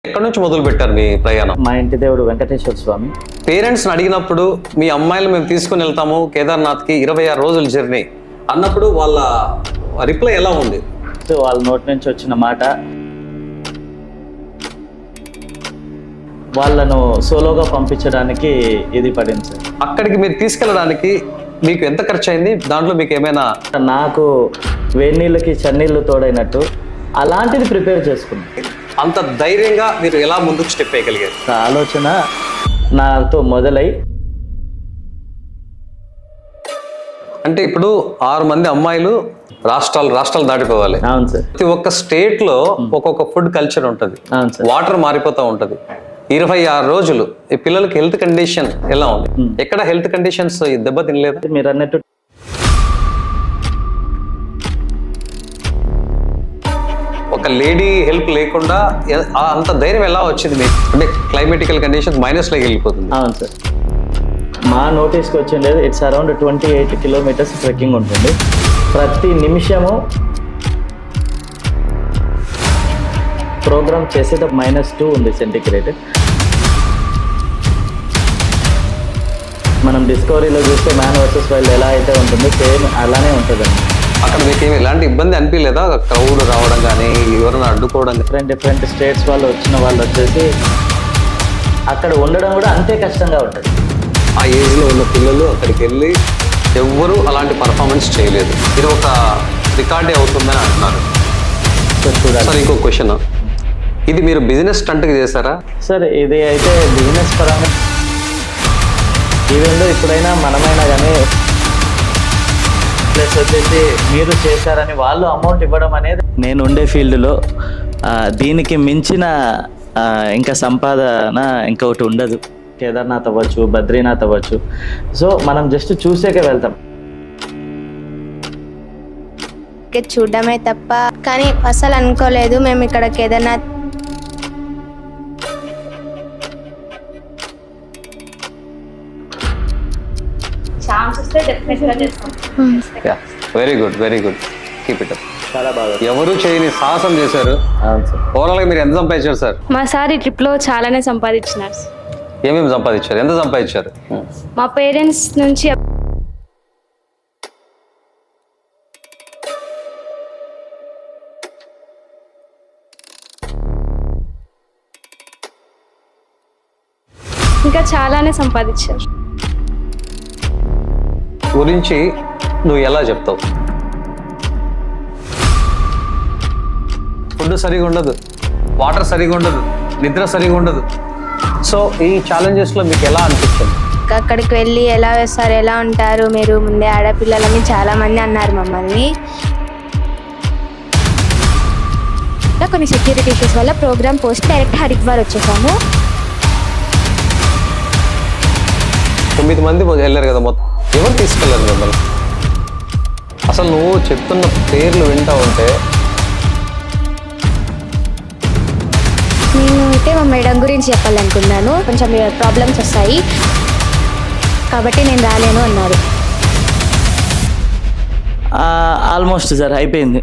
ఎక్కడి నుంచి మొదలు పెట్టారు మీ ప్రయాణం? మా ఇంటి దేవుడు వెంకటేశ్వర స్వామి. పేరెంట్స్ని అడిగినప్పుడు మీ అమ్మాయిలు మేము తీసుకుని వెళ్తాము కేదార్నాథ్కి 26 రోజుల జర్నీ అన్నప్పుడు వాళ్ళ రిప్లై ఎలా ఉంది? వాళ్ళ నోటి నుంచి వచ్చిన మాట, వాళ్ళను సోలోగా పంపించడానికి ఇది పడింది సార్. అక్కడికి మీరు తీసుకెళ్ళడానికి మీకు ఎంత ఖర్చు అయింది? దాంట్లో మీకు ఏమైనా? నాకు వేడి నీళ్ళకి చన్నీళ్ళు తోడైనట్టు అలాంటిది ప్రిపేర్ చేసుకున్నాను. అంత ధైర్యంగా మీరు ఎలా ముందుకు స్టెప్ వేయగలిగారు? ఆలోచన నాతో మొదలై, అంటే ఇప్పుడు 6 మంది అమ్మాయిలు రాష్ట్రాలు దాటిపోవాలి. అవును సార్. ప్రతి ఒక్క స్టేట్ లో ఒక్కొక్క ఫుడ్ కల్చర్ ఉంటుంది, అవును సార్. వాటర్ మారిపోతూ ఉంటది. 26 రోజులు ఈ పిల్లలకి హెల్త్ కండిషన్ ఎలా ఉంది? ఎక్కడ హెల్త్ కండిషన్స్ దెబ్బ తినలేదు? మీరు అన్నట్టు ఒక లేడీ హెల్ప్ లేకుండా అంత ధైర్యం ఎలా వచ్చింది మీకు? అంటే క్లైమేటికల్ కండిషన్స్ మైనస్లోకి వెళ్ళిపోతుంది. అవును సార్. మా నోటీస్కి వచ్చిండేది ఇట్స్ అరౌండ్ 28 కిలోమీటర్స్ ట్రెక్కింగ్ ఉంటుంది. ప్రతి నిమిషము ప్రోగ్రామ్ చేసేటప్పుడు -2 ఉంది సెంటిగ్రేడ్. మనం డిస్కవరీలో చూస్తే మ్యాన్ వర్సెస్ వైల్డ్ ఎలా అయితే ఉంటుందో సేమ్ అలానే ఉంటుందండి. అక్కడ మీకు ఎలాంటి ఇబ్బంది అనిపించలేదా? క్రౌడ్ రావడం కానీ ఎవరైనా అడ్డుకోవడం? డిఫరెంట్ స్టేట్స్ వాళ్ళు వచ్చిన వాళ్ళు వచ్చేసి అక్కడ ఉండడం కూడా అంతే కష్టంగా ఉంటుంది. ఆ ఏజ్లో ఉన్న పిల్లలు అక్కడికి వెళ్ళి ఎవ్వరూ అలాంటి పర్ఫార్మెన్స్ చేయలేదు. ఇది ఒక రికార్డే అవుతుందని అంటున్నారు సార్. ఇంకో క్వశ్చన్, ఇది మీరు బిజినెస్ స్టంట్కి చేశారా? సార్ ఇది అయితే బిజినెస్ పరంగా ఈవెందో ఇప్పుడైనా మనమైనా కానీ ప్లస్ వచ్చేసి మీరు చేశారని వాళ్ళు అమౌంట్ ఇవ్వడం అనేది, నేను ఉండే ఫీల్డ్లో దీనికి మించిన ఇంకా సంపాదన ఇంకొకటి ఉండదు. కేదార్నాథ్ అవ్వచ్చు, బద్రీనాథ్ అవ్వచ్చు. సో మనం జస్ట్ చూసేకే వెళ్తాం, చూడడమే తప్ప. కానీ అసలు అనుకోలేదు మేము ఇక్కడ Kedarnath very good keep it up. చాలా బాగా. ఎవరు చేయని సాహసం చేశారు. అవును సార్. ఓవరాల్గా మీరు ఎంత సంపాదించారు సార్? మా సార్ ఈ ట్రిప్లో చాలానే సంపాదించినారు. ఏమేమి సంపాదించారు? ఎంత సంపాదించారు? మా పేరెంట్స్ నుంచి ఇంకా చాలానే సంపాదించారు. గురించి నువ్వు ఎలా చెప్తావు? ఫుడ్ సరిగా ఉండదు, వాటర్ సరిగా ఉండదు, నిద్ర సరిగా ఉండదు. సో ఈ ఛాలెంజెస్లో మీకు ఎలా అనిపించింది? అక్కడికి వెళ్ళి ఎలా వేస్తారు, ఎలా ఉంటారు మీరు, ముందే ఆడపిల్లలని చాలా మంది అన్నారు మమ్మల్ని. కొన్ని సెక్యూరిటీ ఇష్యూస్ వల్ల ప్రోగ్రామ్ పోస్ట్ డైరెక్ట్ హరిద్వార్ వచ్చేసాము. 9 మంది వెళ్ళారు కదా మొత్తం. ఎవరు తీసుకెళ్ళారు మిమ్మల్ని? అసలు నువ్వు చెప్తున్న పేర్లు వింటా ఉంటే నేను అయితే మా మేడం గురించి చెప్పాలనుకున్నాను. కొంచెం ప్రాబ్లమ్స్ వస్తాయి కాబట్టి నేను రాలేను అన్నారు. ఆల్మోస్ట్ సార్ అయిపోయింది.